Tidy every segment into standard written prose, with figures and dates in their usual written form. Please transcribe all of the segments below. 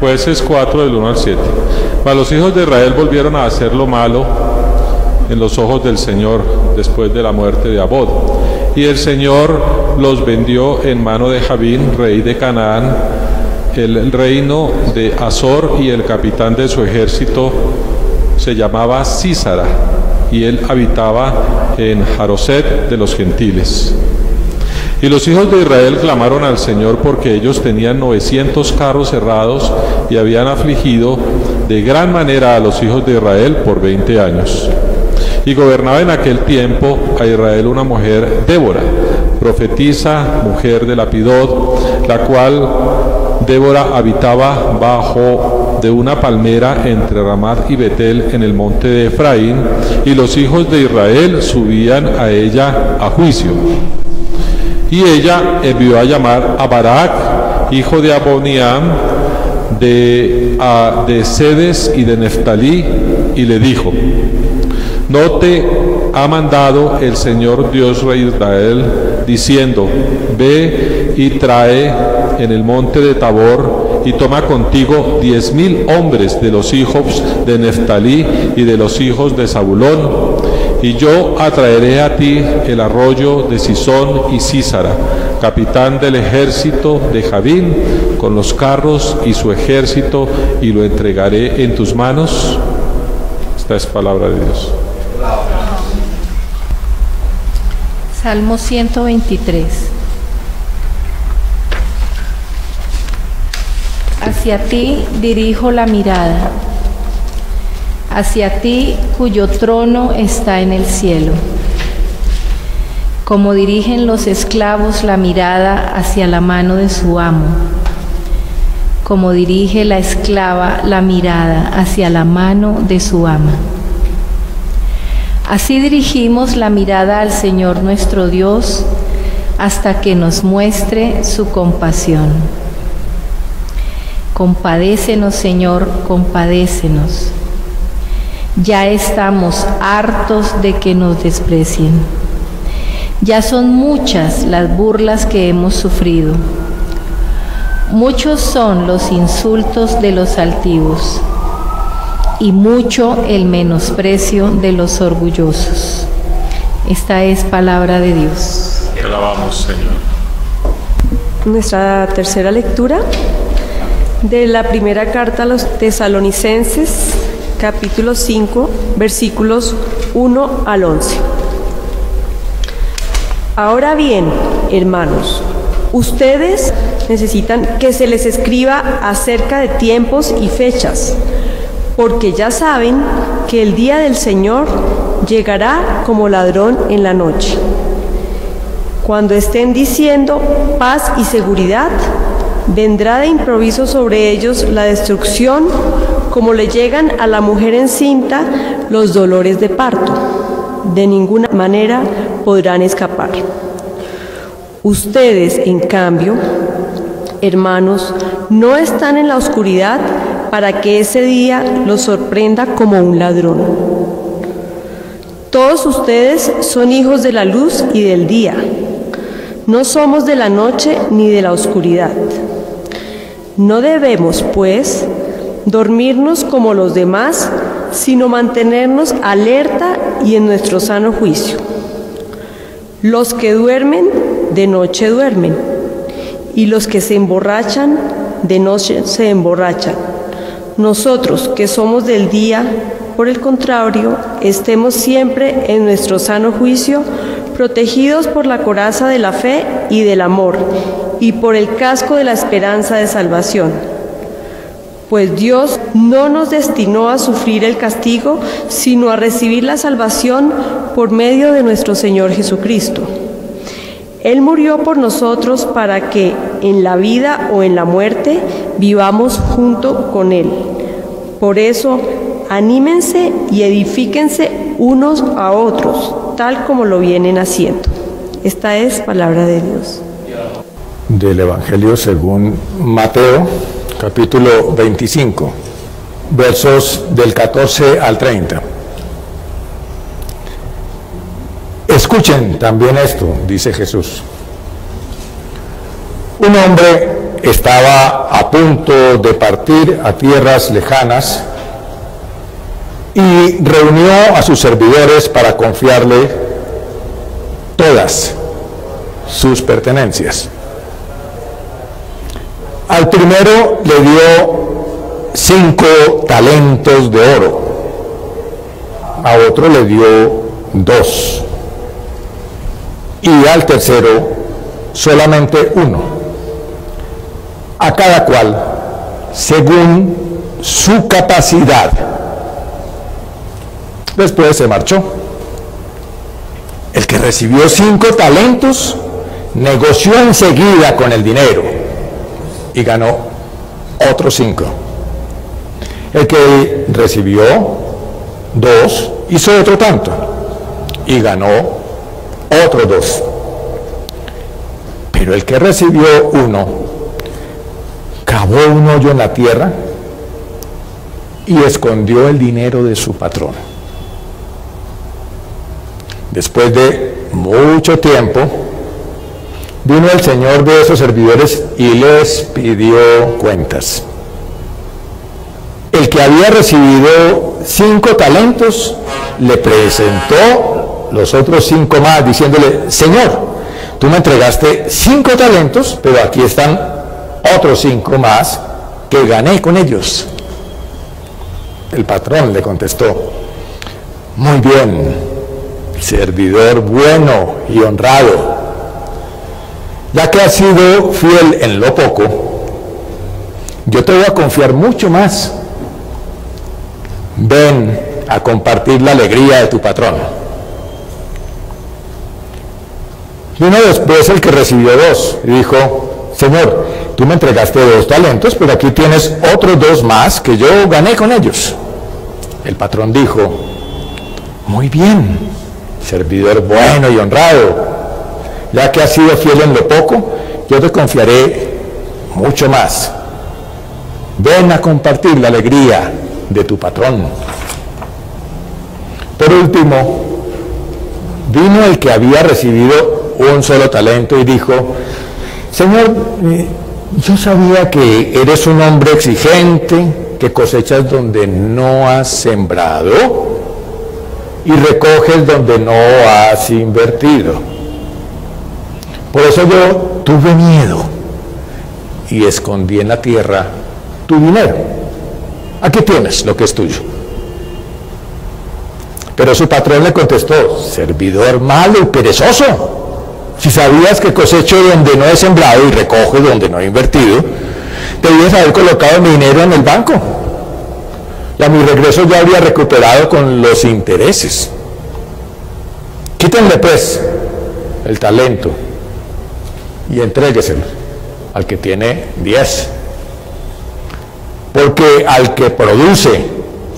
Jueces 4, del 1 al 7. Mas los hijos de Israel volvieron a hacer lo malo en los ojos del Señor después de la muerte de Abod. Y el Señor los vendió en mano de Javín, rey de Canaán, el reino de Azor, y el capitán de su ejército se llamaba Sísara, y él habitaba en Jaroset de los gentiles. Y los hijos de Israel clamaron al Señor porque ellos tenían 900 carros cerrados y habían afligido de gran manera a los hijos de Israel por 20 años. Y gobernaba en aquel tiempo a Israel una mujer, Débora, profetisa, mujer de Lapidot, la cual Débora habitaba bajo de una palmera entre Ramat y Betel en el monte de Efraín, y los hijos de Israel subían a ella a juicio. Y ella envió a llamar a Barak, hijo de Aboniam, de Sedes y de Neftalí, y le dijo: ¿no te ha mandado el Señor Dios Rey de Israel, diciendo: ve y trae en el monte de Tabor, y toma contigo 10,000 hombres de los hijos de Neftalí y de los hijos de Zabulón? Y yo atraeré a ti el arroyo de Sisón y Sísara, capitán del ejército de Javín, con los carros y su ejército, y lo entregaré en tus manos. Esta es palabra de Dios. Salmo 123. Hacia ti dirijo la mirada, hacia ti cuyo trono está en el cielo. Como dirigen los esclavos la mirada hacia la mano de su amo, como dirige la esclava la mirada hacia la mano de su ama. Así dirigimos la mirada al Señor nuestro Dios hasta que nos muestre su compasión. Compadécenos, Señor, compadécenos. Ya estamos hartos de que nos desprecien. Ya son muchas las burlas que hemos sufrido. Muchos son los insultos de los altivos, y mucho el menosprecio de los orgullosos. Esta es palabra de Dios. Te alabamos, Señor. Nuestra tercera lectura de la primera carta a los Tesalonicenses, capítulo 5, versículos 1 al 11. Ahora bien, hermanos, ustedes necesitan que se les escriba acerca de tiempos y fechas, porque ya saben que el día del Señor llegará como ladrón en la noche. Cuando estén diciendo paz y seguridad, vendrá de improviso sobre ellos la destrucción, como le llegan a la mujer encinta los dolores de parto. De ninguna manera podrán escapar. Ustedes, en cambio, hermanos, no están en la oscuridad para que ese día los sorprenda como un ladrón. Todos ustedes son hijos de la luz y del día. No somos de la noche ni de la oscuridad. No debemos, pues, dormirnos como los demás, sino mantenernos alerta y en nuestro sano juicio. Los que duermen, de noche duermen, y los que se emborrachan, de noche se emborrachan. Nosotros, que somos del día, por el contrario, estemos siempre en nuestro sano juicio, protegidos por la coraza de la fe y del amor, y por el casco de la esperanza de salvación. Pues Dios no nos destinó a sufrir el castigo, sino a recibir la salvación por medio de nuestro Señor Jesucristo. Él murió por nosotros para que, en la vida o en la muerte, vivamos junto con Él. Por eso, anímense y edifíquense unos a otros, tal como lo vienen haciendo. Esta es palabra de Dios. Del Evangelio según Mateo, capítulo 25, versos del 14 al 30. Escuchen también esto, dice Jesús. Un hombre estaba a punto de partir a tierras lejanas y reunió a sus servidores para confiarle todas sus pertenencias. Al primero le dio 5 talentos de oro, a otro le dio 2 y al tercero solamente 1, a cada cual según su capacidad. Después se marchó. El que recibió 5 talentos negoció enseguida con el dinero y ganó otros 5. El que recibió 2 hizo otro tanto y ganó otros 2. Pero el que recibió 1 cavó un hoyo en la tierra y escondió el dinero de su patrón. Después de mucho tiempo, vino el señor de esos servidores y les pidió cuentas. El que había recibido 5 talentos le presentó los otros 5 más, diciéndole: Señor, tú me entregaste 5 talentos, pero aquí están otros 5 más que gané con ellos. El patrón le contestó: muy bien, servidor bueno y honrado. Ya que has sido fiel en lo poco, yo te voy a confiar mucho más. Ven a compartir la alegría de tu patrón. Vino después el que recibió 2 y dijo: Señor, tú me entregaste 2 talentos, pero aquí tienes otros 2 más que yo gané con ellos. El patrón dijo: muy bien, servidor bueno y honrado. Ya que has sido fiel en lo poco, yo te confiaré mucho más. Ven a compartir la alegría de tu patrón. Por último, vino el que había recibido un solo talento y dijo: Señor, yo sabía que eres un hombre exigente, que cosechas donde no has sembrado y recoges donde no has invertido. Por eso yo tuve miedo y escondí en la tierra tu dinero. Aquí tienes lo que es tuyo. Pero su patrón le contestó: servidor malo y perezoso. Si sabías que cosecho donde no he sembrado y recojo donde no he invertido, debías haber colocado mi dinero en el banco. Y a mi regreso ya habría recuperado con los intereses. Quítenle pues el talento y entrégueselo al que tiene 10. Porque al que produce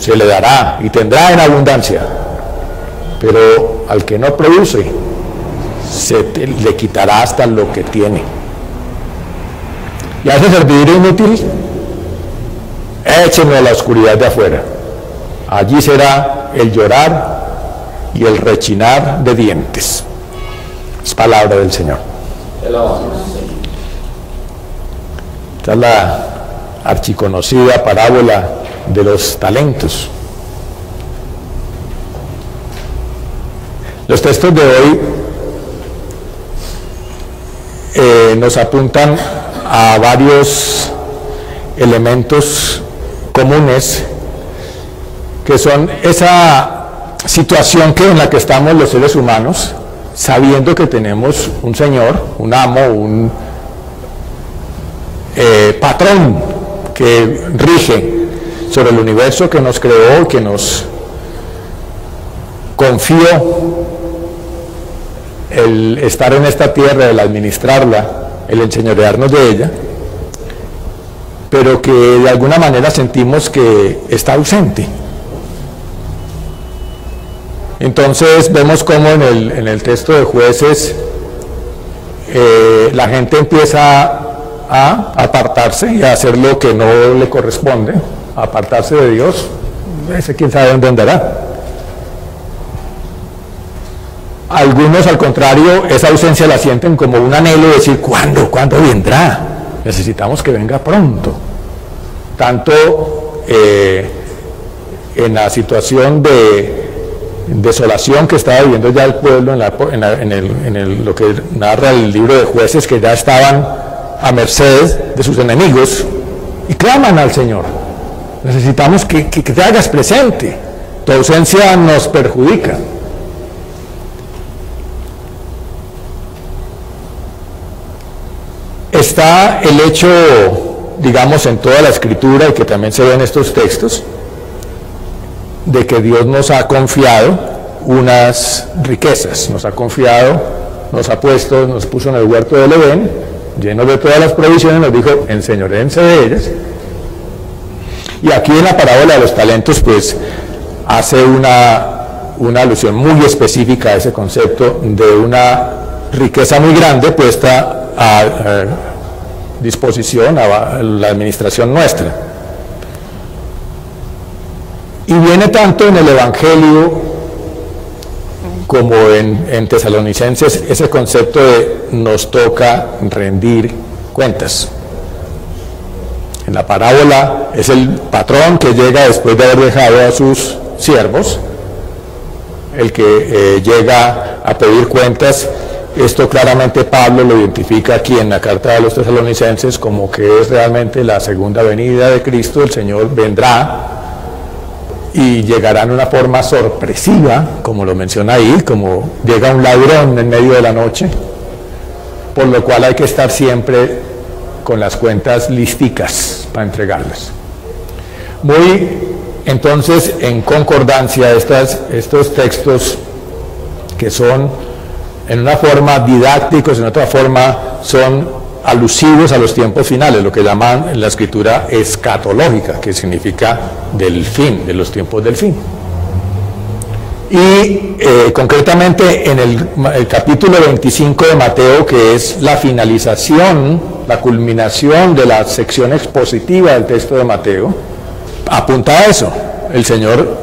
se le dará y tendrá en abundancia, pero al que no produce le quitará hasta lo que tiene. Y a ese servidor inútil, échenlo a la oscuridad de afuera. Allí será el llorar y el rechinar de dientes. Es palabra del Señor. Esta es la archiconocida parábola de los talentos. Los textos de hoy nos apuntan a varios elementos comunes que son esa situación en la que estamos los seres humanos, sabiendo que tenemos un Señor, un amo, un patrón que rige sobre el universo, que nos creó, que nos confió el estar en esta tierra, el administrarla, el enseñorearnos de ella, pero que de alguna manera sentimos que está ausente. Entonces vemos cómo en el texto de Jueces la gente empieza a apartarse y a hacer lo que no le corresponde, a apartarse de Dios. Ese quién sabe dónde andará. Algunos, al contrario, esa ausencia la sienten como un anhelo de decir: ¿cuándo vendrá necesitamos que venga pronto, tanto en la situación de desolación que estaba viviendo ya el pueblo en lo que narra el libro de Jueces, que ya estaban a merced de sus enemigos y claman al Señor. Necesitamos que te hagas presente, tu ausencia nos perjudica. Está el hecho, digamos, en toda la Escritura, y que también se ve en estos textos, de que Dios nos ha confiado unas riquezas, nos puso en el huerto del Edén, lleno de todas las provisiones, nos dijo, enseñoréense de ellas. Y aquí en la parábola de los talentos, pues, hace una alusión muy específica a ese concepto de una riqueza muy grande puesta a disposición a la administración nuestra. Y viene tanto en el Evangelio como en Tesalonicenses ese concepto de nos toca rendir cuentas. En la parábola es el patrón que llega después de haber dejado a sus siervos, el que llega a pedir cuentas. Esto claramente Pablo lo identifica aquí en la carta de los Tesalonicenses como que es realmente la segunda venida de Cristo. El Señor vendrá y llegará en una forma sorpresiva, como lo menciona ahí, como llega un ladrón en medio de la noche, por lo cual hay que estar siempre con las cuentas listicas para entregarlas. Muy, entonces, en concordancia estos textos que son en una forma didácticos, en otra forma son alusivos a los tiempos finales, lo que llaman en la escritura escatológica, que significa del fin, de los tiempos del fin. Y concretamente en el capítulo 25 de Mateo, que es la finalización, la culminación de la sección expositiva del texto de Mateo, apunta a eso. El Señor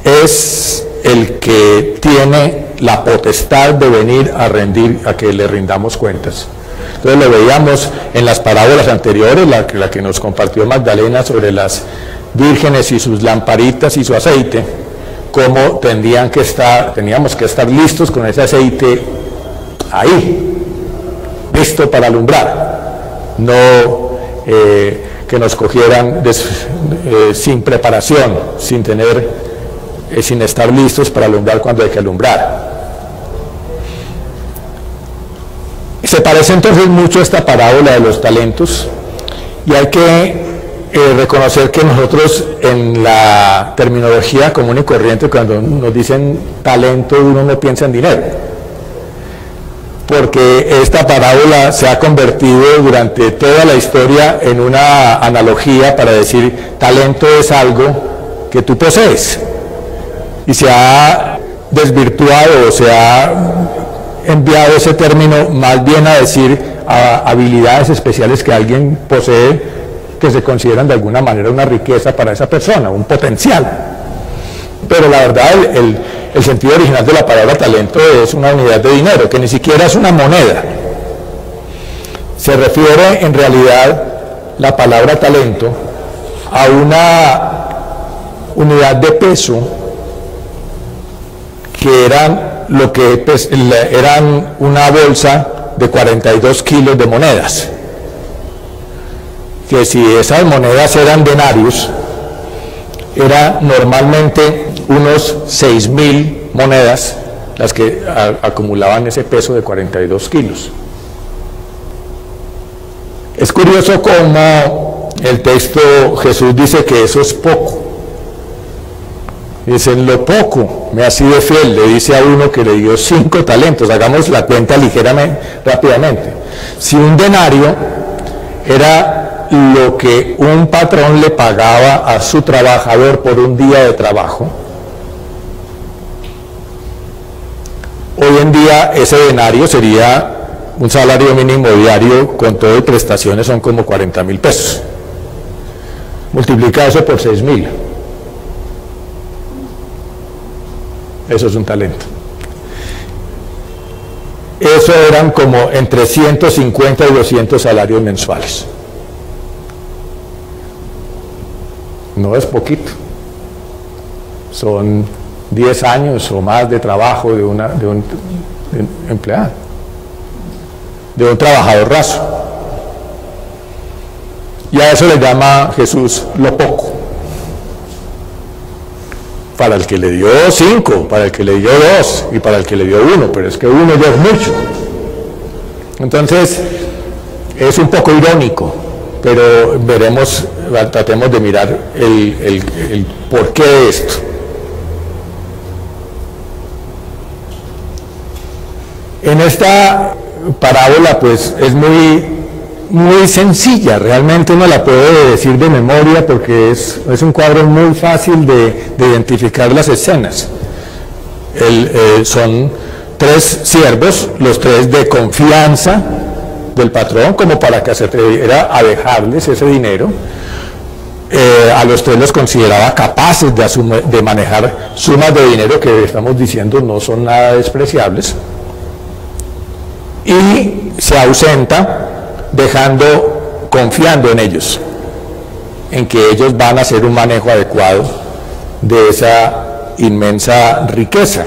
es el que tiene la potestad de venir a que le rindamos cuentas. Entonces lo veíamos en las parábolas anteriores, la que nos compartió Magdalena sobre las vírgenes y sus lamparitas y su aceite, cómo teníamos que estar listos con ese aceite ahí, listo para alumbrar, no que nos cogieran sin preparación, sin estar listos para alumbrar cuando hay que alumbrar. Se parece entonces mucho a esta parábola de los talentos, y hay que reconocer que nosotros en la terminología común y corriente, cuando nos dicen talento, uno no piensa en dinero, porque esta parábola se ha convertido durante toda la historia en una analogía para decir talento es algo que tú posees, y se ha desvirtuado o se ha enviado ese término más bien a decir habilidades especiales que alguien posee, que se consideran de alguna manera una riqueza para esa persona, un potencial. Pero la verdad, el sentido original de la palabra talento es una unidad de dinero, que ni siquiera es una moneda. Se refiere en realidad la palabra talento a una unidad de peso que eran eran una bolsa de 42 kilos de monedas, que si esas monedas eran denarios, era normalmente unos 6.000 monedas las que acumulaban ese peso de 42 kilos. Es curioso cómo el texto Jesús dice que eso es poco. Dice, en lo poco me ha sido fiel, le dice a uno que le dio 5 talentos. Hagamos la cuenta ligeramente, rápidamente. Si un denario era lo que un patrón le pagaba a su trabajador por un día de trabajo, hoy en día ese denario sería un salario mínimo diario con todo y prestaciones, son como 40.000 pesos. Multiplica eso por 6.000. Eso es un talento. Eso eran como entre 150 y 200 salarios mensuales. no es poquito. Son 10 años o más de trabajo de un empleado, de un trabajador raso. Y a eso le llama Jesús lo poco. Para el que le dio 5, para el que le dio 2 y para el que le dio 1, pero es que 1 ya es mucho. Entonces, es un poco irónico, pero veremos, tratemos de mirar el porqué de esto. En esta parábola, pues, es muy sencilla, realmente uno la puede decir de memoria porque es un cuadro muy fácil de identificar las escenas. Son 3 siervos, los 3 de confianza del patrón, como para que se atreviera a dejarles ese dinero. A los 3 los consideraba capaces de manejar sumas de dinero que estamos diciendo no son nada despreciables, y se ausenta confiando en ellos, en que ellos van a hacer un manejo adecuado de esa inmensa riqueza.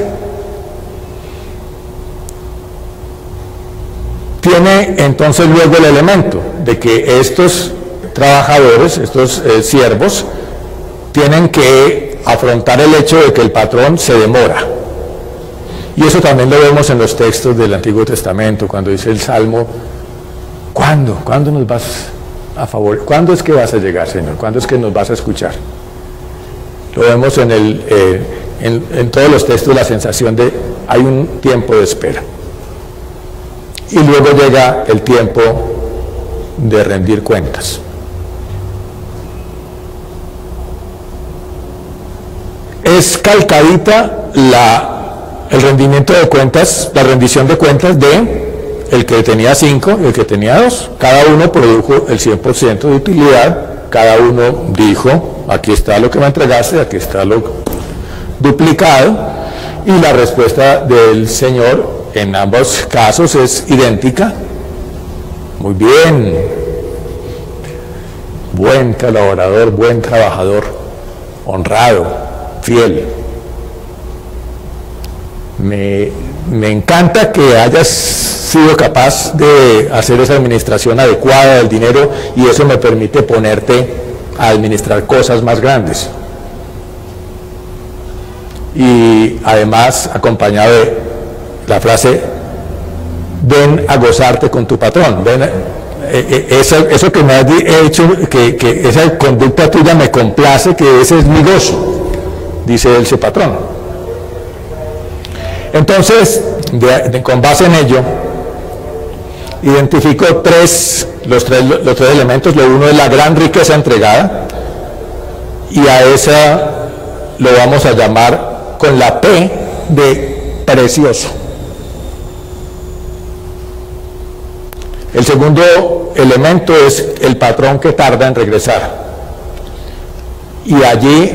Tiene entonces luego el elemento de que estos trabajadores, estos siervos, tienen que afrontar el hecho de que el patrón se demora. Y eso también lo vemos en los textos del Antiguo Testamento, cuando dice el Salmo: ¿cuándo? ¿Cuándo nos vas a favor? ¿Cuándo es que vas a llegar, Señor? ¿Cuándo es que nos vas a escuchar? Lo vemos en todos los textos, la sensación de hay un tiempo de espera. Y luego llega el tiempo de rendir cuentas. Es calcadita el rendimiento de cuentas, la rendición de cuentas de el que tenía 5 y el que tenía 2. Cada uno produjo el 100% de utilidad, cada uno dijo: aquí está lo que me entregaste, aquí está lo duplicado, y la respuesta del Señor en ambos casos es idéntica: muy bien, buen colaborador, buen trabajador, honrado, fiel. Me encanta que hayas sido capaz de hacer esa administración adecuada del dinero, y eso me permite ponerte a administrar cosas más grandes. Y además acompañado de la frase: ven a gozarte con tu patrón. Ven, eso que me has hecho, que esa conducta tuya me complace, que ese es mi gozo, dice ese patrón. Entonces, con base en ello, identifico los tres elementos. Lo uno es la gran riqueza entregada, y a esa lo vamos a llamar con la P de precioso. El segundo elemento es el patrón que tarda en regresar, y allí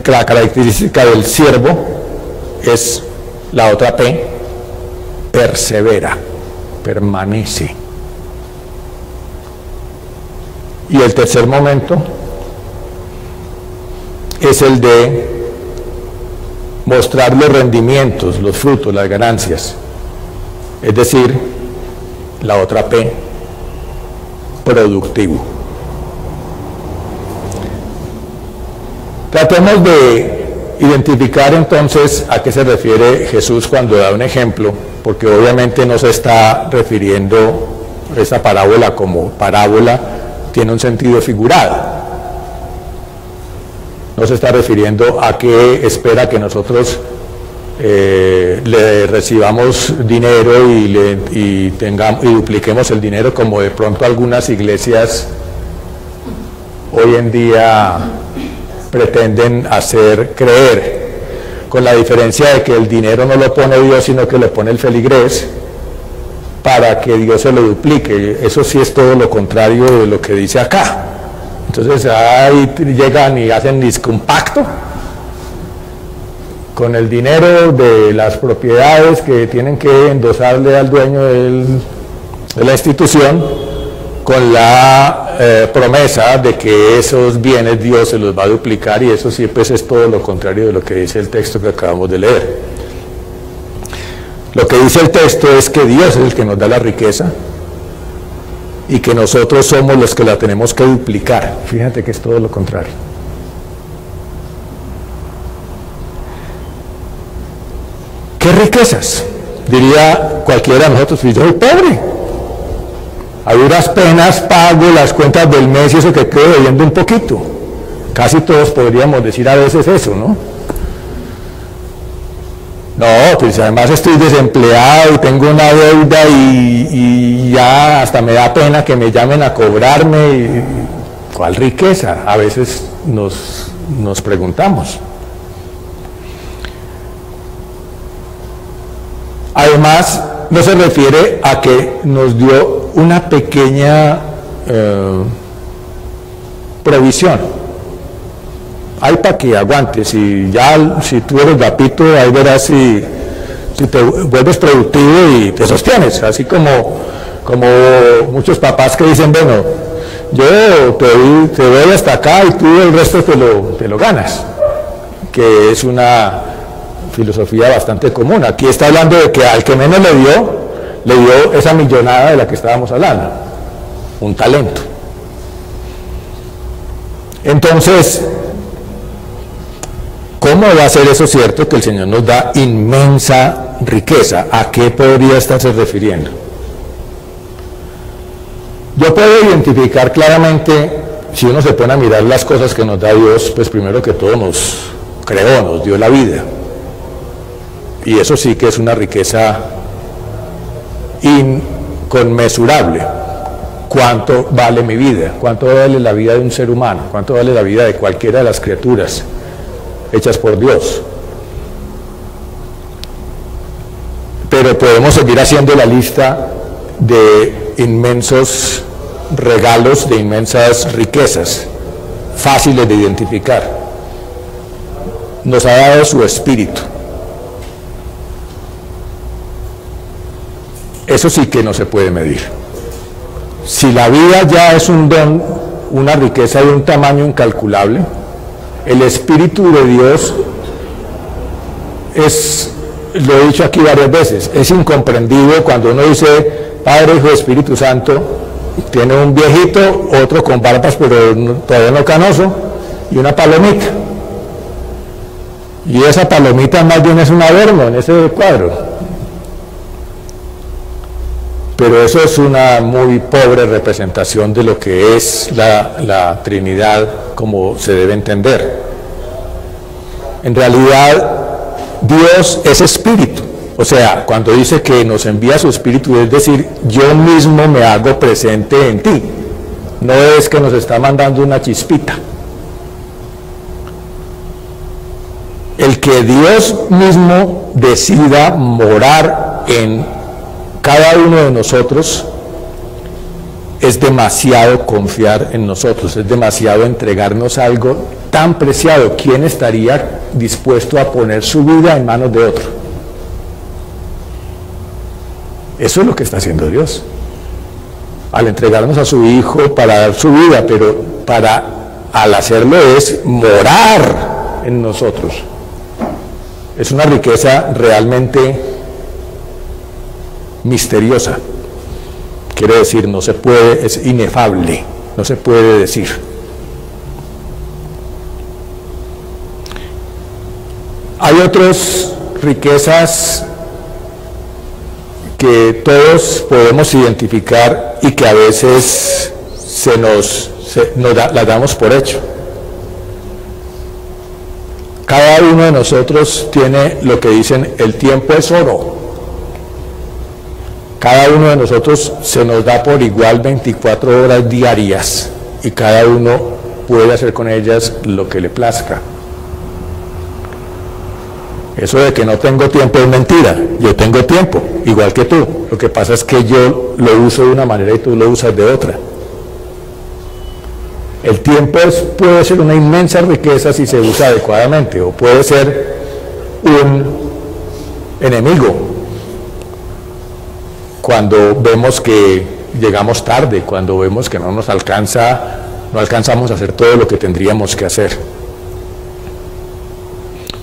la característica del siervo es la otra P: persevera, permanece. Y el tercer momento es el de mostrar los rendimientos, los frutos, las ganancias, es decir, la otra P: productivo. Tratemos de identificar entonces a qué se refiere Jesús cuando da un ejemplo, porque obviamente no se está refiriendo esta parábola como parábola, tiene un sentido figurado. No se está refiriendo a qué espera que nosotros le recibamos dinero y dupliquemos el dinero, como de pronto algunas iglesias hoy en día pretenden hacer creer, con la diferencia de que el dinero no lo pone Dios, sino que lo pone el feligrés para que Dios se lo duplique. Eso sí es todo lo contrario de lo que dice acá. Entonces ahí llegan y hacen un pacto con el dinero de las propiedades que tienen que endosarle al dueño de la institución, con la promesa de que esos bienes Dios se los va a duplicar, y eso sí pues es todo lo contrario de lo que dice el texto que acabamos de leer. Lo que dice el texto es que Dios es el que nos da la riqueza y que nosotros somos los que la tenemos que duplicar. Fíjate que es todo lo contrario. ¿Qué riquezas? Diría cualquiera de nosotros: yo soy pobre, a duras penas pago las cuentas del mes y eso que quedo debiendo un poquito. Casi todos podríamos decir a veces eso, ¿no? No, pues además estoy desempleado y tengo una deuda y ya hasta me da pena que me llamen a cobrarme. ¿Cuál riqueza? A veces nos preguntamos. Además, no se refiere a que nos dio una pequeña provisión. Hay para que aguantes, si tú eres rapito, ahí verás si te vuelves productivo y te sostienes, así como muchos papás que dicen: bueno, yo te doy hasta acá y tú el resto te lo ganas, que es una filosofía bastante común. Aquí está hablando de que al que menos le dio esa millonada de la que estábamos hablando, un talento. Entonces, ¿cómo va a ser eso cierto que el Señor nos da inmensa riqueza? ¿A qué podría estarse refiriendo? Yo puedo identificar claramente, si uno se pone a mirar las cosas que nos da Dios, pues primero que todo nos creó, nos dio la vida. Y eso sí que es una riqueza inconmensurable. ¿Cuánto vale mi vida? ¿Cuánto vale la vida de un ser humano? ¿Cuánto vale la vida de cualquiera de las criaturas hechas por Dios? Pero podemos seguir haciendo la lista de inmensos regalos, de inmensas riquezas, fáciles de identificar. Nos ha dado su espíritu. Eso sí que no se puede medir. Si la vida ya es un don, una riqueza de un tamaño incalculable, el Espíritu de Dios es, lo he dicho aquí varias veces, es incomprendido cuando uno dice Padre, Hijo, Espíritu Santo. Tiene un viejito, otro con barbas pero todavía no canoso, y una palomita. Y esa palomita más bien es un adorno en ese cuadro. Pero eso es una muy pobre representación de lo que es la Trinidad como se debe entender. En realidad, Dios es espíritu. O sea, cuando dice que nos envía su espíritu, es decir, yo mismo me hago presente en ti. No es que nos está mandando una chispita. El que Dios mismo decida morar en cada uno de nosotros es demasiado confiar en nosotros, es demasiado entregarnos algo tan preciado. ¿Quién estaría dispuesto a poner su vida en manos de otro? Eso es lo que está haciendo Dios al entregarnos a su Hijo para dar su vida, pero al hacerlo es morar en nosotros. Es una riqueza realmente misteriosa. Quiere decir, no se puede, es inefable, no se puede decir. Hay otras riquezas que todos podemos identificar y que a veces las damos por hecho. Cada uno de nosotros tiene lo que dicen: el tiempo es oro. Cada uno de nosotros se nos da por igual 24 horas diarias y cada uno puede hacer con ellas lo que le plazca. Eso de que no tengo tiempo es mentira. Yo tengo tiempo, igual que tú. Lo que pasa es que yo lo uso de una manera y tú lo usas de otra. El tiempo puede ser una inmensa riqueza si se usa adecuadamente, o puede ser un enemigo cuando vemos que llegamos tarde, cuando vemos que no alcanzamos a hacer todo lo que tendríamos que hacer.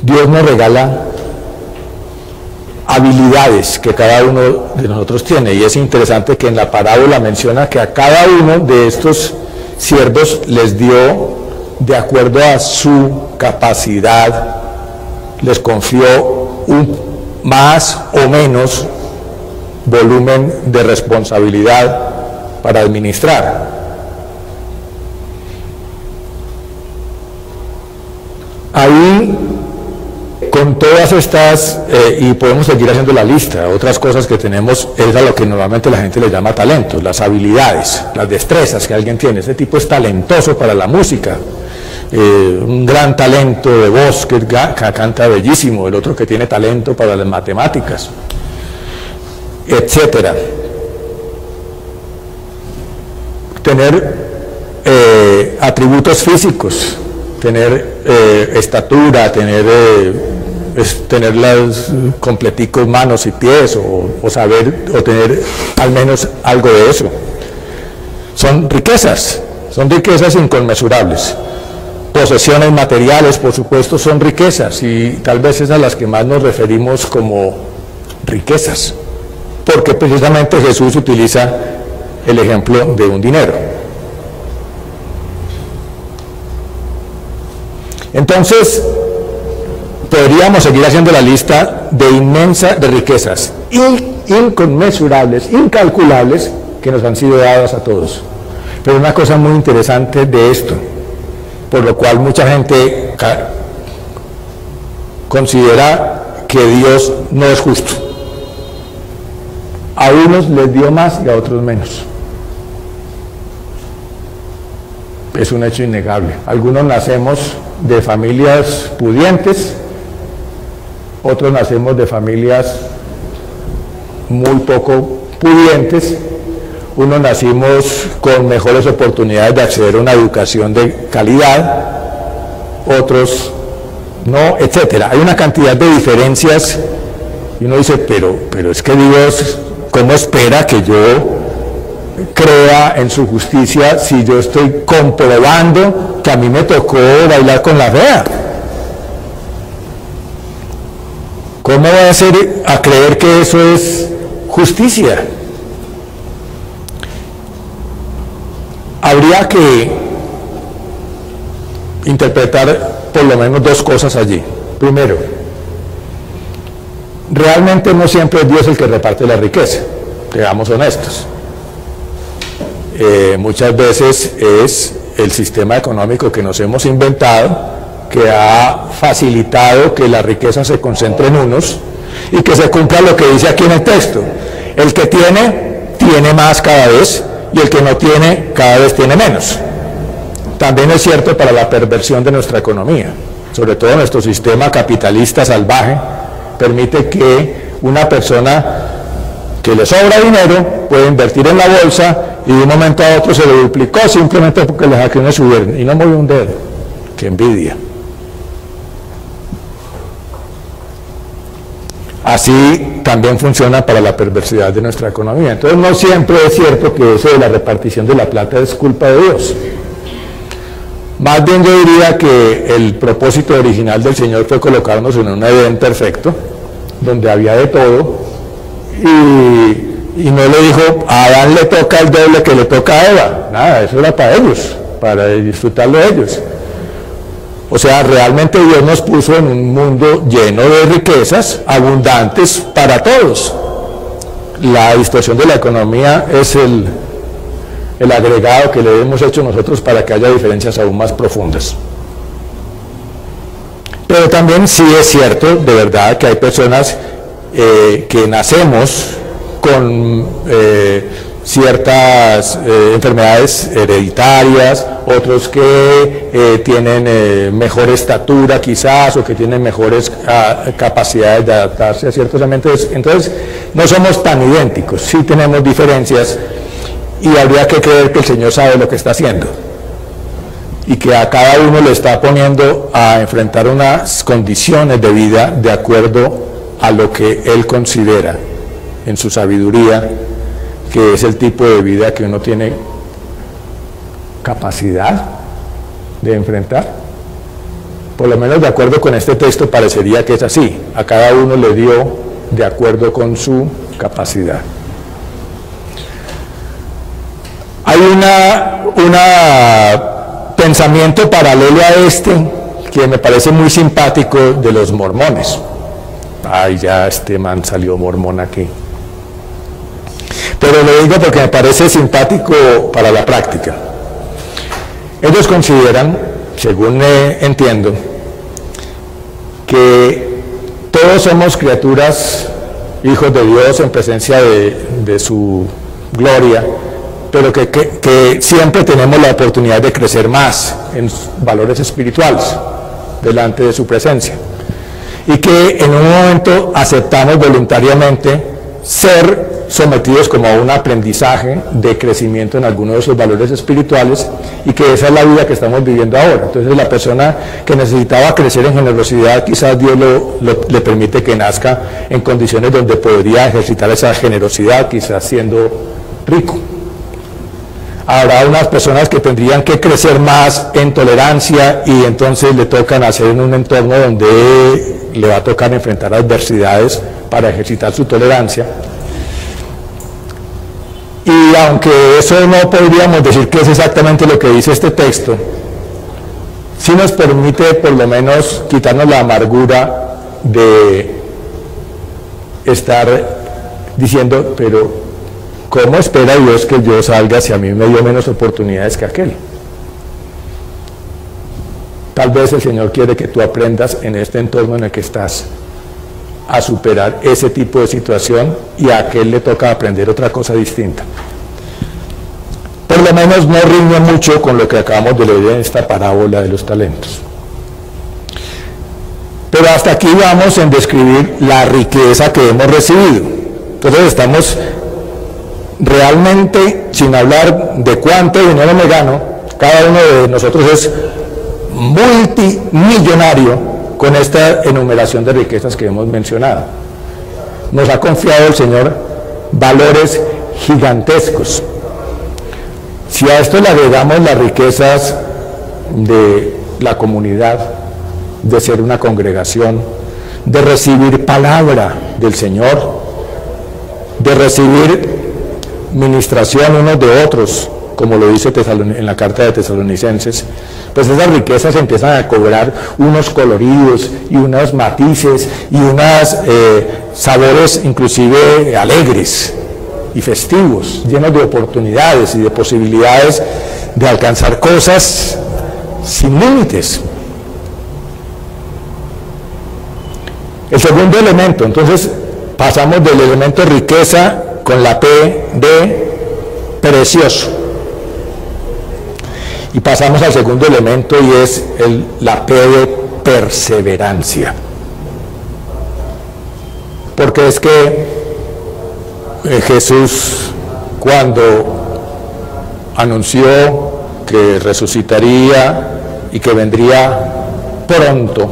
Dios nos regala habilidades que cada uno de nosotros tiene, y es interesante que en la parábola menciona que a cada uno de estos siervos les dio, de acuerdo a su capacidad, les confió un más o menos volumen de responsabilidad para administrar. Ahí, con todas estas, y podemos seguir haciendo la lista, otras cosas que tenemos, es a lo que normalmente la gente le llama talentos, las habilidades, las destrezas que alguien tiene. Ese tipo es talentoso para la música, un gran talento de voz, que canta bellísimo, el otro que tiene talento para las matemáticas, etcétera. Tener atributos físicos, tener estatura, tener las completicos manos y pies, o saber, o tener al menos algo de eso. Son riquezas inconmensurables. Posesiones materiales, por supuesto, son riquezas, y tal vez es a las que más nos referimos como riquezas, porque precisamente Jesús utiliza el ejemplo de un dinero. Entonces, podríamos seguir haciendo la lista de riquezas inconmensurables, incalculables, que nos han sido dadas a todos. Pero una cosa muy interesante de esto, por lo cual mucha gente considera que Dios no es justo. A unos les dio más y a otros menos. Es un hecho innegable. Algunos nacemos de familias pudientes, otros nacemos de familias muy poco pudientes, unos nacimos con mejores oportunidades de acceder a una educación de calidad, otros no, etcétera. Hay una cantidad de diferencias y uno dice, pero es que Dios, ¿cómo espera que yo crea en su justicia si yo estoy comprobando que a mí me tocó bailar con la fea? ¿Cómo va a ser a creer que eso es justicia? Habría que interpretar por lo menos dos cosas allí. Primero, realmente no siempre es Dios el que reparte la riqueza, seamos honestos. Muchas veces es el sistema económico que nos hemos inventado, que ha facilitado que la riqueza se concentre en unos y que se cumpla lo que dice aquí en el texto. El que tiene más cada vez, y el que no tiene cada vez tiene menos. También es cierto para la perversión de nuestra economía, sobre todo nuestro sistema capitalista salvaje permite que una persona que le sobra dinero puede invertir en la bolsa y de un momento a otro se lo duplicó simplemente porque las acciones subieron y no movió un dedo. ¡Qué envidia! Así también funciona para la perversidad de nuestra economía. Entonces no siempre es cierto que eso de la repartición de la plata es culpa de Dios. Más bien yo diría que el propósito original del Señor fue colocarnos en un Edén perfecto, donde había de todo, y no le dijo, a Adán le toca el doble que le toca a Eva. Nada, eso era para ellos, para disfrutarlo de ellos. O sea, realmente Dios nos puso en un mundo lleno de riquezas, abundantes para todos. La distorsión de la economía es el agregado que le hemos hecho nosotros para que haya diferencias aún más profundas. Pero también sí es cierto, de verdad, que hay personas que nacemos con ciertas enfermedades hereditarias, otros que tienen mejor estatura quizás, o que tienen mejores capacidades de adaptarse a ciertos ambientes. Entonces no somos tan idénticos, sí tenemos diferencias, y habría que creer que el Señor sabe lo que está haciendo y que a cada uno le está poniendo a enfrentar unas condiciones de vida de acuerdo a lo que Él considera en su sabiduría que es el tipo de vida que uno tiene capacidad de enfrentar. Por lo menos de acuerdo con este texto parecería que es así. A cada uno le dio de acuerdo con su capacidad. Hay un pensamiento paralelo a este que me parece muy simpático de los mormones. Ay, ya este man salió mormón aquí. Pero lo digo porque me parece simpático para la práctica. Ellos consideran, según entiendo, que todos somos criaturas, hijos de Dios en presencia de su gloria, pero que siempre tenemos la oportunidad de crecer más en valores espirituales delante de su presencia, y que en un momento aceptamos voluntariamente ser sometidos como a un aprendizaje de crecimiento en algunos de esos valores espirituales, y que esa es la vida que estamos viviendo ahora. Entonces la persona que necesitaba crecer en generosidad, quizás Dios le permite que nazca en condiciones donde podría ejercitar esa generosidad, quizás siendo rico. Habrá unas personas que tendrían que crecer más en tolerancia, y entonces le toca nacer en un entorno donde le va a tocar enfrentar adversidades para ejercitar su tolerancia. Y aunque eso no podríamos decir que es exactamente lo que dice este texto, sí nos permite por lo menos quitarnos la amargura de estar diciendo, pero ¿cómo espera Dios que yo salga si a mí me dio menos oportunidades que aquel? Tal vez el Señor quiere que tú aprendas en este entorno en el que estás a superar ese tipo de situación, y a aquel le toca aprender otra cosa distinta. Por lo menos no riñe mucho con lo que acabamos de leer en esta parábola de los talentos. Pero hasta aquí vamos en describir la riqueza que hemos recibido. Entonces estamos realmente, sin hablar de cuánto dinero me gano, cada uno de nosotros es multimillonario con esta enumeración de riquezas que hemos mencionado. Nos ha confiado el Señor valores gigantescos. Si a esto le agregamos las riquezas de la comunidad, de ser una congregación, de recibir palabra del Señor, de recibir ministración unos de otros, como lo dice en la carta de Tesalonicenses, pues esas riquezas empiezan a cobrar unos coloridos y unos matices y unos sabores inclusive alegres y festivos, llenos de oportunidades y de posibilidades de alcanzar cosas sin límites. El segundo elemento, entonces pasamos del elemento riqueza con la P de precioso, y pasamos al segundo elemento, y es la P de perseverancia. Porque es que Jesús, cuando anunció que resucitaría y que vendría pronto,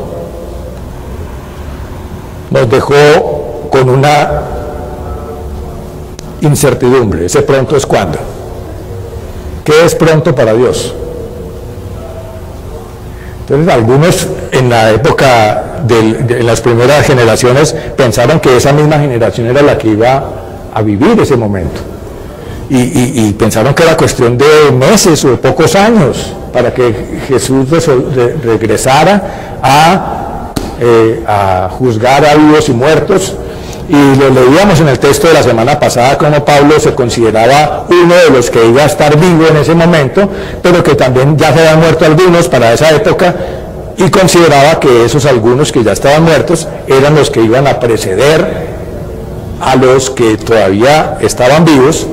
nos dejó con una incertidumbre. Ese pronto es cuándo. ¿Qué es pronto para Dios? Entonces algunos en la época de las primeras generaciones pensaron que esa misma generación era la que iba a vivir ese momento, y pensaron que era cuestión de meses o de pocos años para que Jesús regresara a juzgar a vivos y muertos. Y lo leíamos en el texto de la semana pasada, como Pablo se consideraba uno de los que iba a estar vivo en ese momento, pero que también ya se habían muerto algunos para esa época, y consideraba que esos algunos que ya estaban muertos eran los que iban a preceder a los que todavía estaban vivos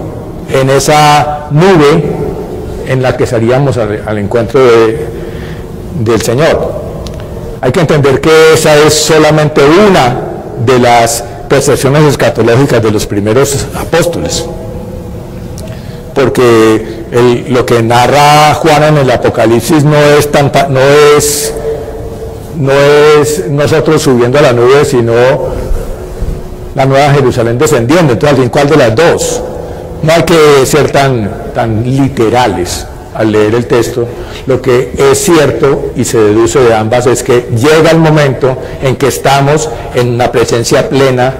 en esa nube en la que salíamos al encuentro del Señor. Hay que entender que esa es solamente una de las percepciones escatológicas de los primeros apóstoles, porque lo que narra Juan en el Apocalipsis no es nosotros subiendo a la nube, sino la nueva Jerusalén descendiendo. Entonces, ¿cuál de las dos? no hay que ser tan literales al leer el texto. Lo que es cierto y se deduce de ambas es que llega el momento en que estamos en una presencia plena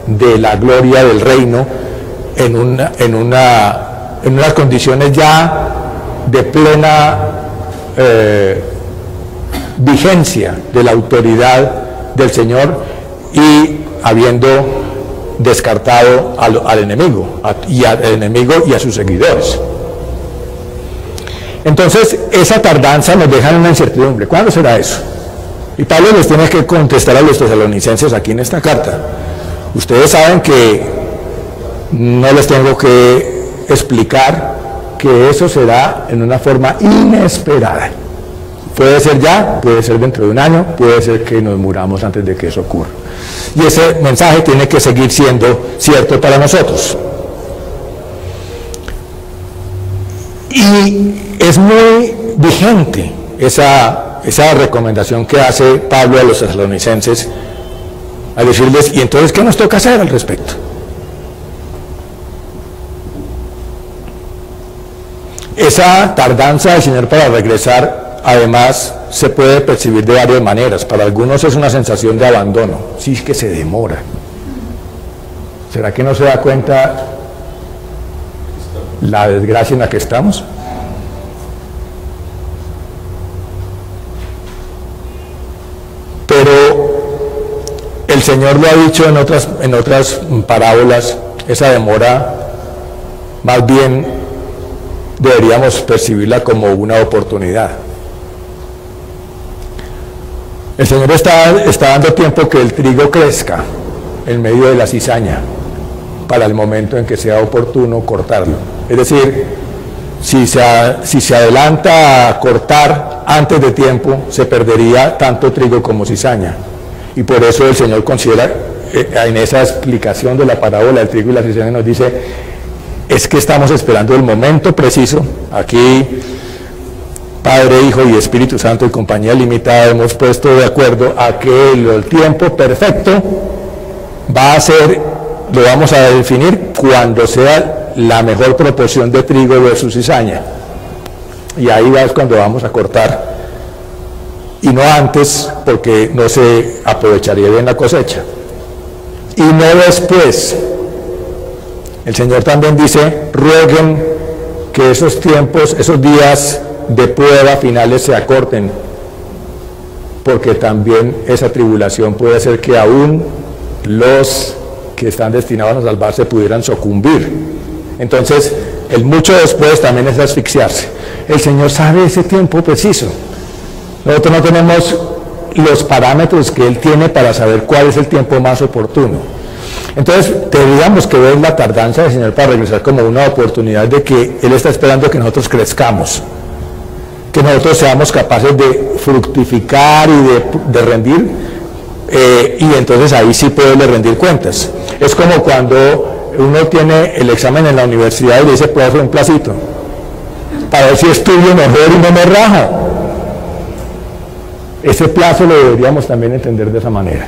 de la gloria del reino, en unas condiciones ya de plena vigencia de la autoridad del Señor y habiendo descartado al enemigo y a sus seguidores. Entonces, esa tardanza nos deja en una incertidumbre. ¿Cuándo será eso? Y Pablo les tiene que contestar a los tesalonicenses aquí en esta carta. Ustedes saben que no les tengo que explicar que eso será en una forma inesperada. Puede ser ya, puede ser dentro de un año, puede ser que nos muramos antes de que eso ocurra. Y ese mensaje tiene que seguir siendo cierto para nosotros. Y es muy vigente esa recomendación que hace Pablo a los tesalonicenses al decirles, ¿y entonces qué nos toca hacer al respecto? Esa tardanza del Señor para regresar, además, se puede percibir de varias maneras. Para algunos es una sensación de abandono. Sí, es que se demora. ¿Será que no se da cuenta la desgracia en la que estamos? Pero el Señor lo ha dicho en otras parábolas, esa demora más bien deberíamos percibirla como una oportunidad. El Señor está dando tiempo que el trigo crezca en medio de la cizaña para el momento en que sea oportuno cortarlo. Es decir, si se adelanta a cortar antes de tiempo, se perdería tanto trigo como cizaña. Y por eso el Señor considera, en esa explicación de la parábola del trigo y la cizaña, nos dice, es que estamos esperando el momento preciso. Aquí Padre, Hijo y Espíritu Santo y compañía limitada hemos puesto de acuerdo a que el tiempo perfecto va a ser, lo vamos a definir cuando sea la mejor proporción de trigo versus cizaña. Y ahí es cuando vamos a cortar. Y no antes, porque no se aprovecharía bien la cosecha. Y no después. El Señor también dice, rueguen que esos tiempos, esos días de prueba finales se acorten, porque también esa tribulación puede hacer que aún los que están destinados a salvarse pudieran sucumbir. Entonces, el mucho después también es asfixiarse. El Señor sabe ese tiempo preciso. Nosotros no tenemos los parámetros que Él tiene para saber cuál es el tiempo más oportuno. Entonces, tendríamos que ver la tardanza del Señor para regresar como una oportunidad de que Él está esperando que nosotros crezcamos, que nosotros seamos capaces de fructificar y de rendir, y entonces ahí sí poderle rendir cuentas. Es como cuando uno tiene el examen en la universidad y le dice, puedo hacer un placito, para ver si estudio mejor y no me rajo. Ese plazo lo deberíamos también entender de esa manera.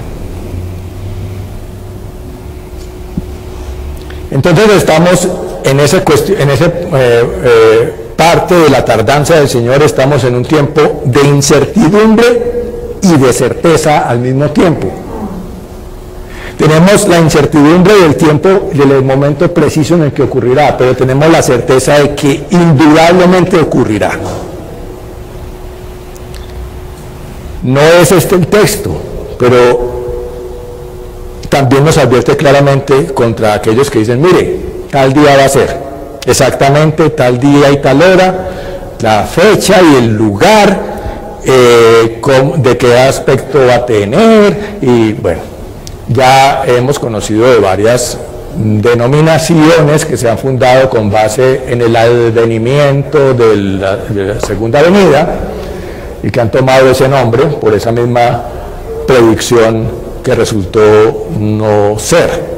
Entonces estamos en esa parte de la tardanza del Señor, estamos en un tiempo de incertidumbre y de certeza al mismo tiempo. Tenemos la incertidumbre del tiempo, del momento preciso en el que ocurrirá, pero tenemos la certeza de que indudablemente ocurrirá. No es este el texto, pero también nos advierte claramente contra aquellos que dicen, mire, tal día va a ser, exactamente tal día y tal hora, la fecha y el lugar, de qué aspecto va a tener, y bueno, ya hemos conocido de varias denominaciones que se han fundado con base en el advenimiento de la segunda venida, y que han tomado ese nombre por esa misma predicción que resultó no ser.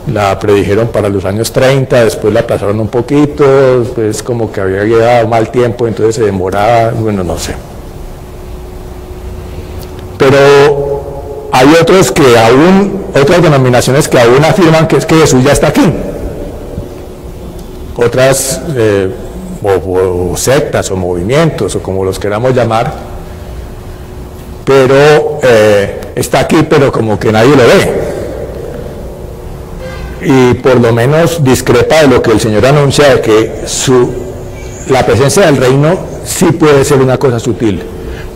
La predijeron para los años 30, después la aplazaron un poquito, después como que había llegado mal tiempo, entonces se demoraba, bueno, no sé. Pero hay otros que aún, otras denominaciones que aún afirman que es que Jesús ya está aquí. otras o sectas o movimientos o como los queramos llamar, pero está aquí pero como que nadie lo ve, y por lo menos discrepa de lo que el Señor anuncia, de que la presencia del reino sí puede ser una cosa sutil,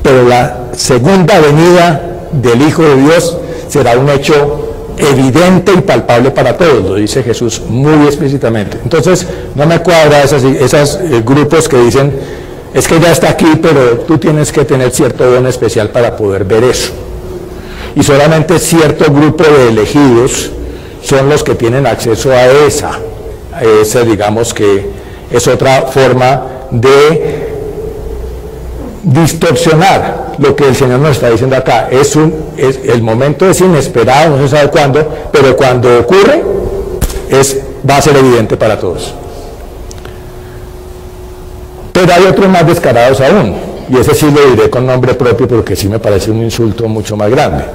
pero la segunda venida del Hijo de Dios será un hecho evidente y palpable para todos, lo dice Jesús muy explícitamente. Entonces no me cuadra esos grupos que dicen, es que ya está aquí, pero tú tienes que tener cierto don especial para poder ver eso, y solamente cierto grupo de elegidos son los que tienen acceso a esa, digamos que es otra forma de distorsionar lo que el Señor nos está diciendo acá. El momento es inesperado, no se sabe cuándo, pero cuando ocurre va a ser evidente para todos. Pero hay otros más descarados aún, y ese sí lo diré con nombre propio porque sí me parece un insulto mucho más grande,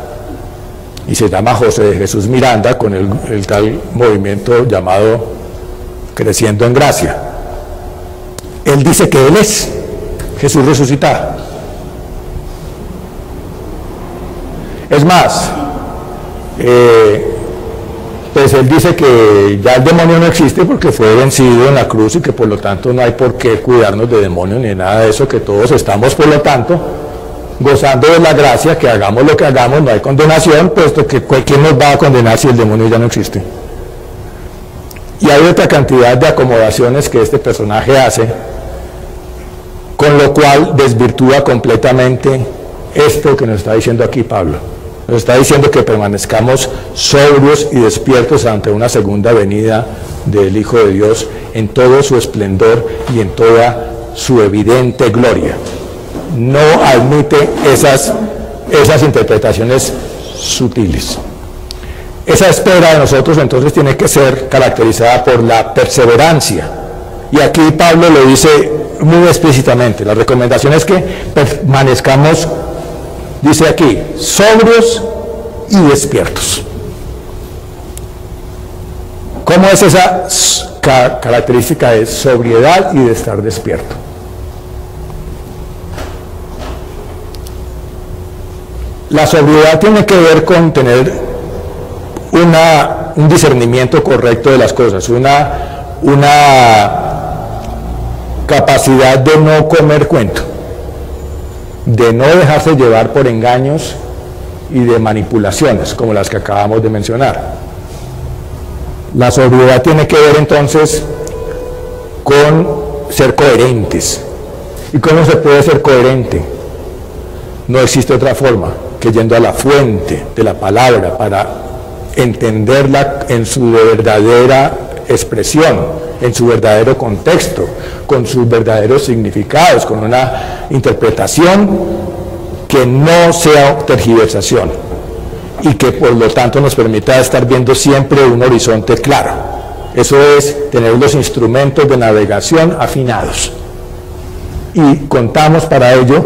y se llama José de Jesús Miranda, con el tal movimiento llamado Creciendo en Gracia. Él dice que Él es Jesús resucitado. Es más, pues él dice que ya el demonio no existe porque fue vencido en la cruz y que por lo tanto no hay por qué cuidarnos de demonios ni nada de eso, que todos estamos por lo tanto gozando de la gracia, que hagamos lo que hagamos, no hay condenación, puesto que ¿quién nos va a condenar si el demonio ya no existe? Y hay otra cantidad de acomodaciones que este personaje hace, con lo cual desvirtúa completamente esto que nos está diciendo aquí Pablo. Nos está diciendo que permanezcamos sobrios y despiertos ante una segunda venida del Hijo de Dios en todo su esplendor y en toda su evidente gloria. No admite esas interpretaciones sutiles. Esa espera de nosotros entonces tiene que ser caracterizada por la perseverancia. Y aquí Pablo lo dice muy explícitamente. La recomendación es que permanezcamos, dice aquí, sobrios y despiertos. ¿Cómo es esa característica de sobriedad y de estar despierto? La sobriedad tiene que ver con tener un discernimiento correcto de las cosas, una capacidad de no comer cuento, de no dejarse llevar por engaños y de manipulaciones como las que acabamos de mencionar. La sobriedad tiene que ver entonces con ser coherentes. ¿Y cómo se puede ser coherente? No existe otra forma que yendo a la fuente de la palabra para entenderla en su verdadera expresión, en su verdadero contexto, con sus verdaderos significados, con una interpretación que no sea tergiversación y que por lo tanto nos permita estar viendo siempre un horizonte claro. Eso es tener los instrumentos de navegación afinados, y contamos para ello,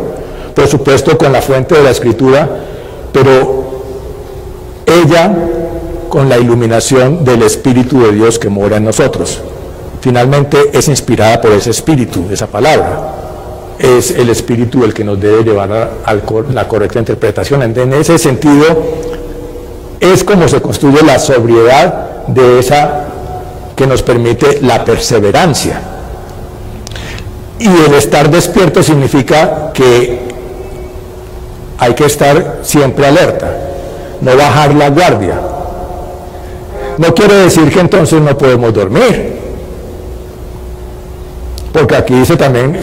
por supuesto, con la fuente de la Escritura, pero ella con la iluminación del Espíritu de Dios que mora en nosotros. Finalmente es inspirada por ese Espíritu, esa palabra. Es el Espíritu el que nos debe llevar a la correcta interpretación. En ese sentido, es como se construye la sobriedad de esa que nos permite la perseverancia. Y el estar despierto significa que hay que estar siempre alerta, no bajar la guardia. No quiere decir que entonces no podemos dormir, porque aquí dice también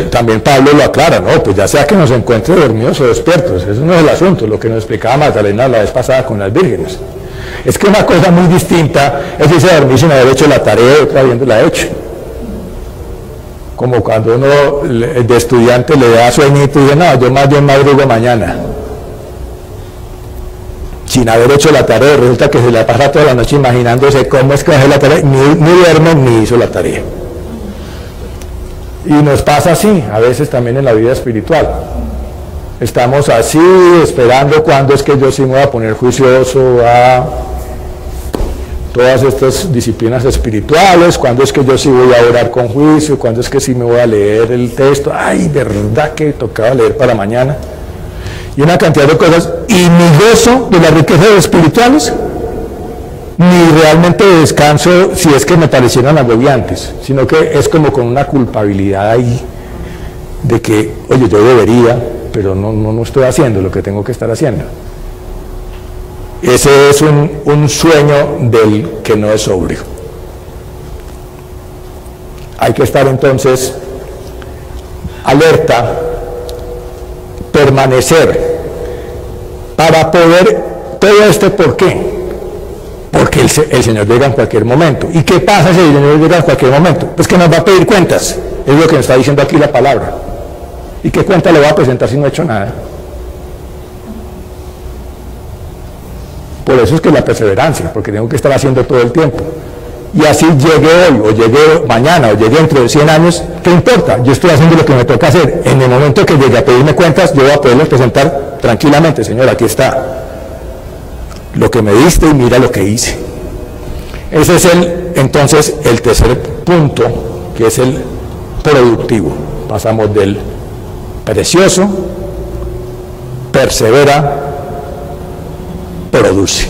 también Pablo lo aclara, no, pues ya sea que nos encuentre dormidos o despiertos, eso no es el asunto, lo que nos explicaba Magdalena la vez pasada con las vírgenes. Es que una cosa muy distinta es irse a dormir sin haber hecho la tarea y otra habiéndola hecho. Como cuando uno de estudiante le da sueñito y dice, no, yo más bien madrugo mañana, sin haber hecho la tarea. Resulta que se le pasa toda la noche imaginándose cómo es que hace la tarea, ni duerme ni hizo la tarea. Y nos pasa así, a veces también en la vida espiritual. Estamos así, esperando cuándo es que yo sí me voy a poner juicioso, todas estas disciplinas espirituales, cuándo es que yo sí voy a orar con juicio, cuándo es que sí me voy a leer el texto, ay, verdad que tocaba leer para mañana, y una cantidad de cosas, y ni gozo de las riquezas espirituales, ni realmente descanso si es que me parecieran agobiantes, sino que es como con una culpabilidad ahí, de que, oye, yo debería, pero no estoy haciendo lo que tengo que estar haciendo. Ese es un sueño del que no es sobrio. Hay que estar entonces alerta, permanecer, para poder, todo ¿por qué? Porque el Señor llega en cualquier momento. ¿Y qué pasa si el Señor llega en cualquier momento? Pues que nos va a pedir cuentas, es lo que nos está diciendo aquí la palabra. ¿Y qué cuenta le va a presentar si no ha hecho nada? Por eso es que la perseverancia, porque tengo que estar haciendo todo el tiempo. Y así llegue hoy, o llegue mañana, o llegue dentro de 100 años, ¿qué importa? Yo estoy haciendo lo que me toca hacer. En el momento que llegue a pedirme cuentas, yo voy a poderles presentar tranquilamente, Señor, aquí está lo que me diste y mira lo que hice. Ese es entonces el tercer punto, que es el productivo. Pasamos del precioso, persevera, produce.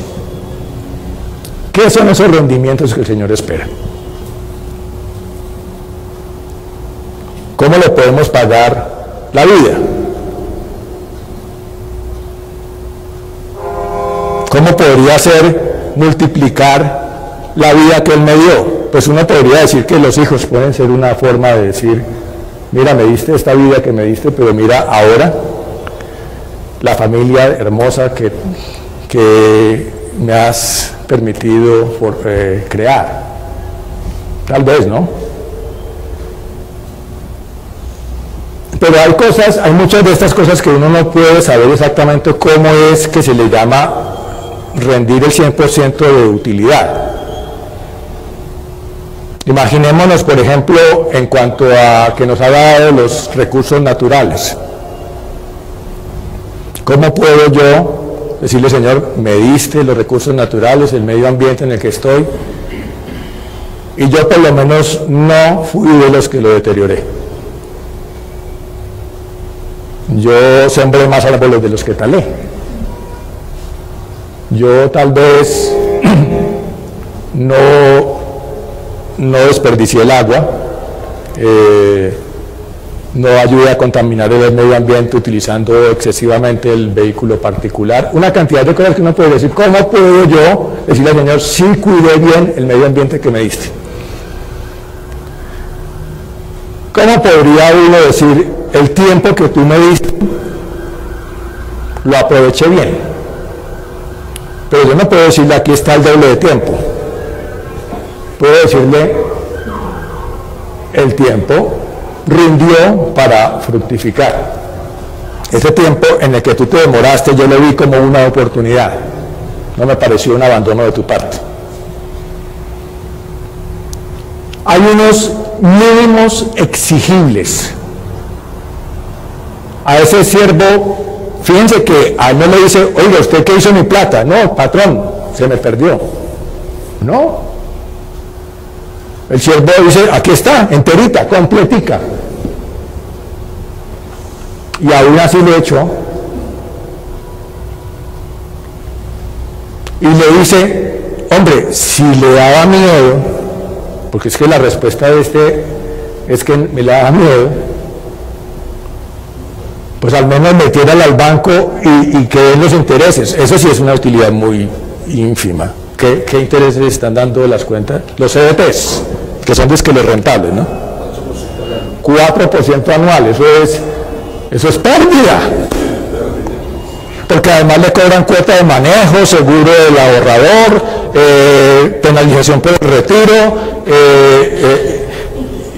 ¿Qué son esos rendimientos que el Señor espera? ¿Cómo le podemos pagar la vida? ¿Cómo podría ser multiplicar la vida que Él me dio? Pues uno podría decir que los hijos pueden ser una forma de decir, mira, me diste esta vida que me diste, pero mira ahora la familia hermosa que me has permitido crear. Tal vez, ¿no? Pero hay muchas de estas cosas que uno no puede saber exactamente cómo es que se le llama rendir el 100% de utilidad. Imaginémonos, por ejemplo, en cuanto a que nos ha dado los recursos naturales. ¿Cómo puedo yo decirle, Señor, me diste los recursos naturales, el medio ambiente en el que estoy, y yo por lo menos no fui de los que lo deterioré? Yo sembré más árboles de los que talé. Yo tal vez no desperdicié el agua, no ayudé a contaminar el medio ambiente utilizando excesivamente el vehículo particular. Una cantidad de cosas que uno puede decir. ¿Cómo puedo yo decirle al Señor, sí cuidé bien el medio ambiente que me diste? ¿Cómo podría uno decir, el tiempo que tú me diste lo aproveché bien? Pero yo no puedo decirle, aquí está el doble de tiempo. Puedo decirle, el tiempo rindió para fructificar. Ese tiempo en el que tú te demoraste, yo lo vi como una oportunidad. No me pareció un abandono de tu parte. Hay unos mínimos exigibles. A ese siervo, fíjense que a él no le dice, oiga, ¿usted qué hizo mi plata? No, patrón, se me perdió. No. El siervo dice, aquí está, enterita, completica. Y aún así lo echó. Y le dice, hombre, si le daba miedo, porque es que la respuesta de es que me le daba miedo, pues al menos metiérala al banco y que den los intereses. Eso sí es una utilidad muy ínfima. ¿Qué intereses están dando las cuentas? Los CDTs, que son los rentables, ¿no? 4% anual, eso es pérdida. Porque además le cobran cuota de manejo, seguro del ahorrador, penalización por el retiro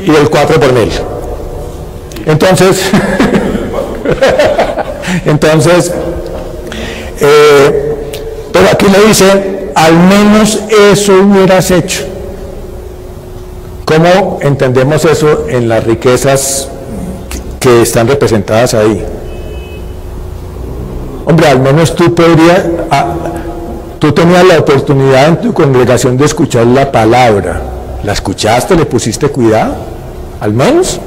y el 4 por mil. Entonces, pero aquí le dice, al menos eso hubieras hecho. ¿Cómo entendemos eso en las riquezas que están representadas ahí? Hombre, al menos tú Tú tenías la oportunidad en tu congregación de escuchar la palabra. ¿La escuchaste? ¿Le pusiste cuidado? ¿Al menos?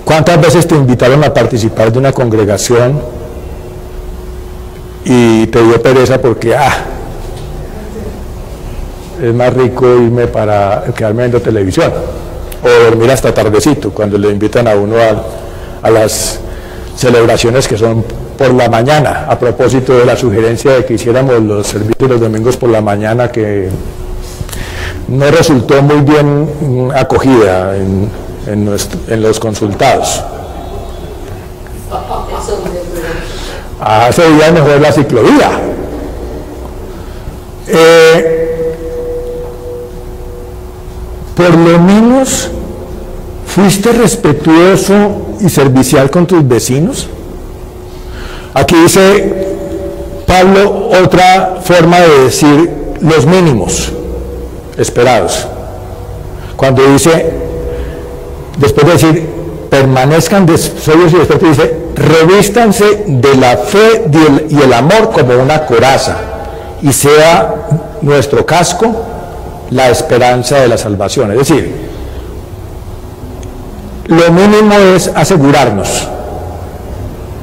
¿Cuántas veces te invitaron a participar de una congregación y te dio pereza porque es más rico irme para quedarme viendo televisión o dormir hasta tardecito cuando le invitan a uno a las celebraciones que son por la mañana, a propósito de la sugerencia de que hiciéramos los servicios los domingos por la mañana, que no resultó muy bien acogida en los consultados. Ese día mejor la ciclovía. Por lo menos fuiste respetuoso y servicial con tus vecinos. Aquí dice Pablo otra forma de decir los mínimos esperados. Cuando dice, después de decir permanezcan sobrios y después dice revístanse de la fe y el amor como una coraza y sea nuestro casco la esperanza de la salvación. Es decir, lo mínimo es asegurarnos.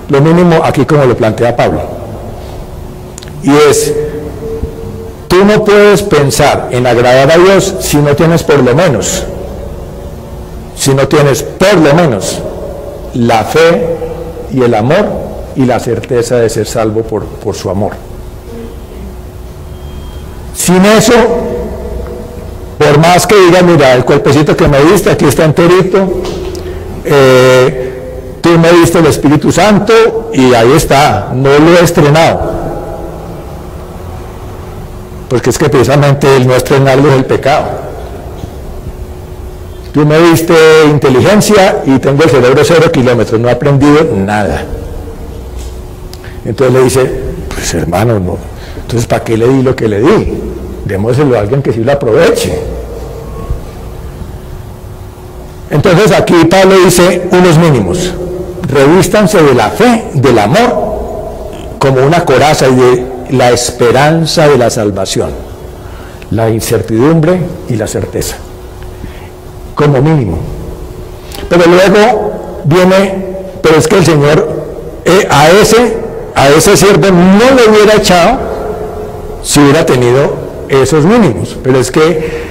Lo mínimo aquí como lo plantea Pablo. Y es, tú no puedes pensar en agradar a Dios si no tienes por lo menos la fe y el amor y la certeza de ser salvo por su amor. Sin eso, por más que diga, mira, el cuerpecito que me diste, aquí está enterito, tú me diste el Espíritu Santo y ahí está, no lo he estrenado. Porque es que precisamente el no estrenarlo es el pecado. Tú me diste inteligencia y tengo el cerebro 0 kilómetros, no he aprendido nada. Entonces le dice, pues hermano, no. Entonces, ¿para qué le di lo que le di? Démoselo a alguien que sí lo aproveche. Entonces aquí Pablo dice unos mínimos. Revístanse de la fe, del amor, como una coraza y de la esperanza de la salvación, la incertidumbre y la certeza, como mínimo. Pero luego viene, pero es que el Señor a ese siervo no le hubiera echado si hubiera tenido esos mínimos. Pero es que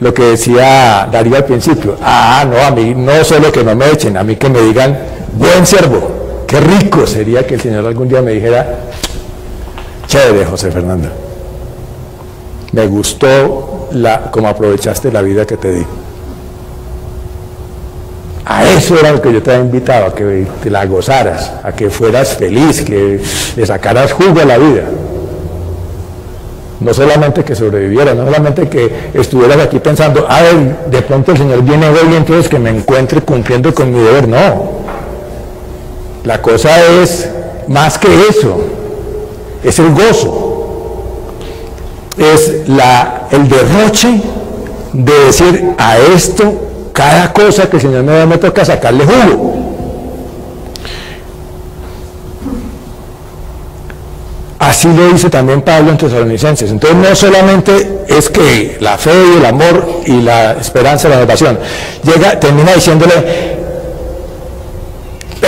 lo que decía Darío al principio, no, a mí no solo que no me echen, a mí que me digan buen siervo. Qué rico sería que el Señor algún día me dijera, chévere, José Fernando, me gustó cómo aprovechaste la vida que te di. A eso era lo que yo te había invitado, a que te la gozaras, a que fueras feliz, que le sacaras jugo a la vida. No solamente que sobrevivieras, no solamente que estuvieras aquí pensando, de pronto el Señor viene hoy y entonces que me encuentre cumpliendo con mi deber. No. La cosa es más que eso. Es el gozo. Es el derroche de decir a esto, cada cosa que el Señor me toca sacarle jugo. Así lo dice también Pablo en Tesalonicenses. Entonces no solamente es que la fe y el amor y la esperanza de la salvación, termina diciéndole,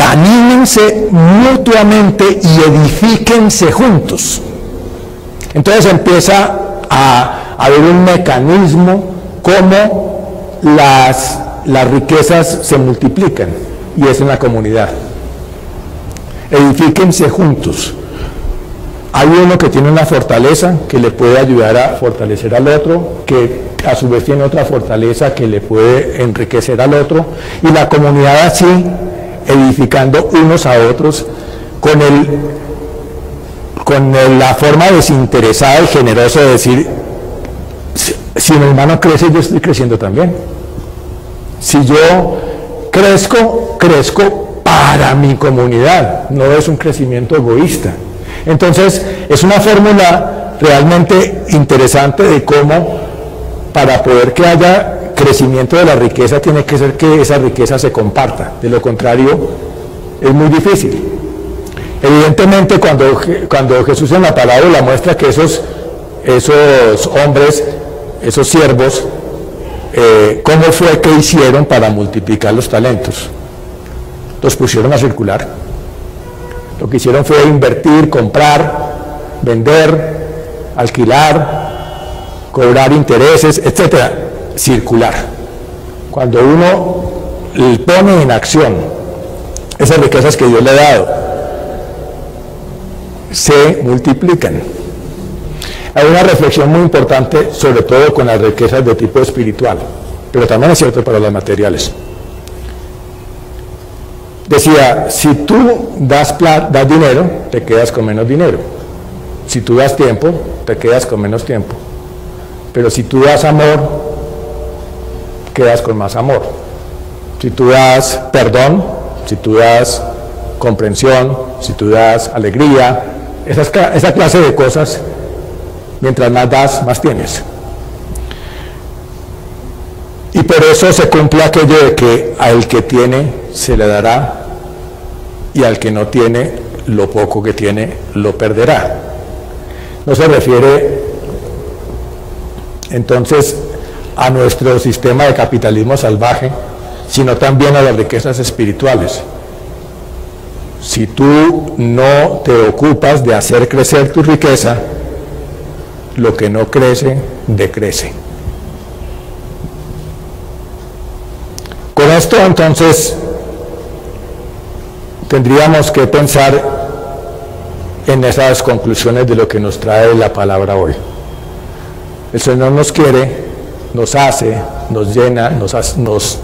anímense mutuamente y edifíquense juntos. Entonces empieza a haber un mecanismo como las riquezas se multiplican, y es en la comunidad. Edifíquense juntos. Hay uno que tiene una fortaleza que le puede ayudar a fortalecer al otro, que a su vez tiene otra fortaleza que le puede enriquecer al otro, y la comunidad así, edificando unos a otros con la forma desinteresada y generosa de decir, si mi hermano crece, yo estoy creciendo también. Si yo crezco para mi comunidad, no es un crecimiento egoísta. Entonces, es una fórmula realmente interesante de cómo, para poder que haya crecimiento de la riqueza, tiene que ser que esa riqueza se comparta. De lo contrario, es muy difícil. Evidentemente, Evidentemente, cuando Jesús en la parábola muestra que esos hombres, esos siervos, ¿cómo fue que hicieron para multiplicar los talentos? Los pusieron a circular. Lo que hicieron fue invertir, comprar, vender, alquilar, cobrar intereses, etcétera, circular. Cuando uno pone en acción esas riquezas que Dios le ha dado, se multiplican. Hay una reflexión muy importante, sobre todo con las riquezas de tipo espiritual, pero también es cierto para las materiales. Decía, si tú das dinero, te quedas con menos dinero. Si tú das tiempo, te quedas con menos tiempo. Pero si tú das amor, quedas con más amor. Si tú das perdón, si tú das comprensión, si tú das alegría, esa clase de cosas, mientras más das, más tienes. Y por eso se cumple aquello de que al que tiene se le dará y al que no tiene, lo poco que tiene lo perderá. No se refiere entonces a nuestro sistema de capitalismo salvaje, sino también a las riquezas espirituales. Si tú no te ocupas de hacer crecer tu riqueza, lo que no crece, decrece. Con esto, entonces, tendríamos que pensar en esas conclusiones de lo que nos trae la palabra hoy. El Señor nos quiere, nos hace, nos llena, nos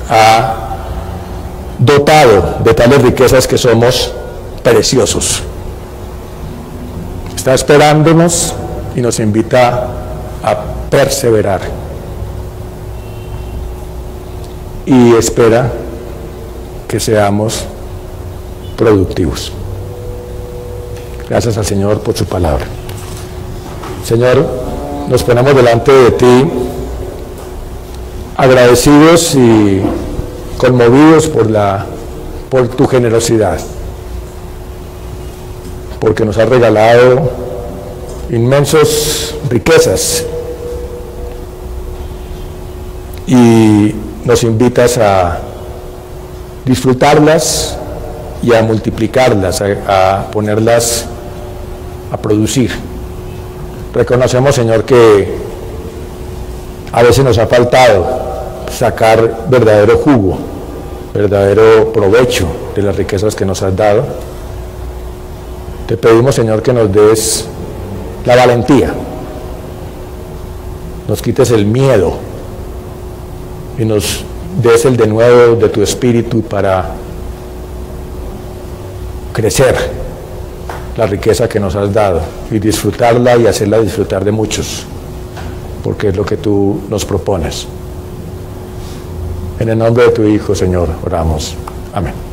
ha dotado de tales riquezas que somos preciosos. Está esperándonos y nos invita a perseverar. Y espera que seamos productivos. Gracias al Señor por su palabra. Señor, nos ponemos delante de ti agradecidos y conmovidos por tu generosidad, porque nos has regalado inmensas riquezas y nos invitas a disfrutarlas y a multiplicarlas, a ponerlas a producir. Reconocemos, Señor, que a veces nos ha faltado sacar verdadero jugo, verdadero provecho de las riquezas que nos has dado. Te pedimos, Señor, que nos des la valentía, nos quites el miedo y nos des el denuedo de tu espíritu para crecer la riqueza que nos has dado y disfrutarla y hacerla disfrutar de muchos, porque es lo que tú nos propones. En el nombre de tu Hijo, Señor, oramos. Amén.